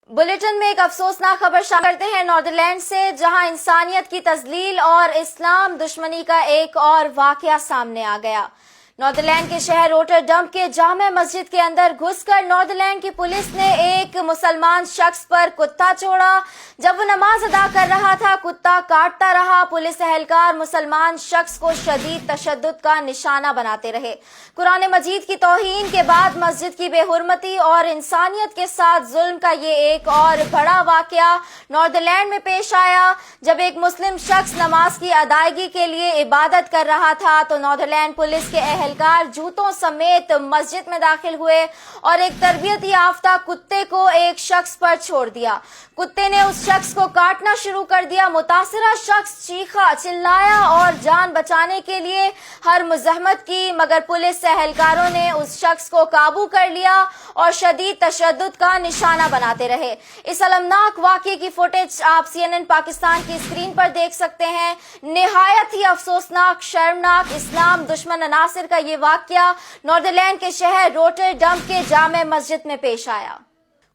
Bulletin में एक अफसोसनाक खबर शामिल करते हैं नॉर्दरलैंड से, जहां इंसानियत की तजलील और इस्लाम दुश्मनी का एक और वाकया सामने आ गया। नॉर्दरलैंड के शहर रोटरडम के जामे मस्जिद के अंदर घुसकर नॉर्दरलैंड की पुलिस ने एक मुसलमान शख्स पर कुत्ता छोड़ा। जब वो नमाज अदा कर रहा था, कुत्ता काटता रहा। पुलिस एहलकार मुसलमान शख्स को शदीद तशद्दुद का निशाना बनाते रहे। कुरान मजीद की तौहीन के बाद मस्जिद की बेहुरमती और इंसानियत के साथ जुल्म का ये एक और बड़ा वाकया नॉर्दरलैंड में पेश आया। जब एक मुस्लिम शख्स नमाज की अदायगी के लिए इबादत कर रहा था तो नॉर्दरलैंड पुलिस के एहलकार जूतों समेत मस्जिद में दाखिल हुए और एक तरबियत याफ्ता कुत्ते को एक शख्स पर छोड़ दिया। कुत्ते ने उस शख्स को काटना शुरू कर दिया। मुतासिरा शख्स चीखा, चिल्लाया और जान बचाने के लिए हर मुज़ाहमत की, मगर पुलिस एहलकारों ने उस शख्स को काबू कर लिया और शदीद तशद्दुद का निशाना बनाते रहे। इस अलमनाक वाक़ये की फुटेज आप CNN पाकिस्तान की स्क्रीन पर देख सकते हैं। निहायत ही अफसोसनाक, शर्मनाक इस्लाम दुश्मन अनासिर का ये वाक़या नॉर्दरलैंड के शहर रोटरडम के जामे मस्जिद में पेश आया।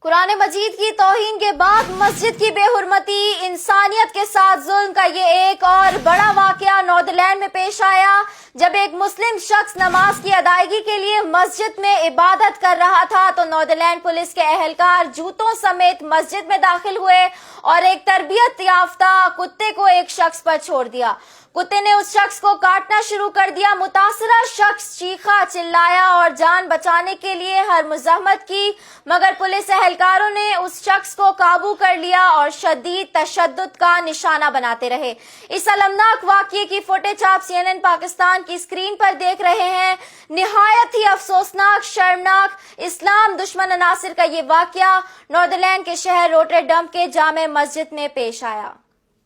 कुरान मजीद की तौहीन के बाद मस्जिद की बेहुरमती, इंसानियत के साथ जुल्म का ये एक और बड़ा वाकया नॉर्दरलैंड में पेश आया। जब एक मुस्लिम शख्स नमाज की अदायगी के लिए मस्जिद में इबादत कर रहा था तो नॉर्दरलैंड पुलिस के एहलकार जूतों समेत मस्जिद में दाखिल हुए और एक तरबियत याफ्ता कुत्ते को एक शख्स पर छोड़ दिया। कुत्ते ने उस शख्स को काटना शुरू कर दिया। मुतासिरा शख्स चीखा, चिल्लाया और जान बचाने के लिए हर मुज़ाहमत की, मगर पुलिस एहलकारों ने उस शख्स को काबू कर लिया और शदीद तशद्दुद का निशाना बनाते रहे। इस अलमनाक वाक़ये की फुटेज आप CNN पाकिस्तान की स्क्रीन पर देख रहे हैं। निहायत ही अफसोसनाक, शर्मनाक इस्लाम दुश्मन अनासिर का ये वाक़या नॉर्दरलैंड के शहर रोटरडम के जामे मस्जिद में पेश आया।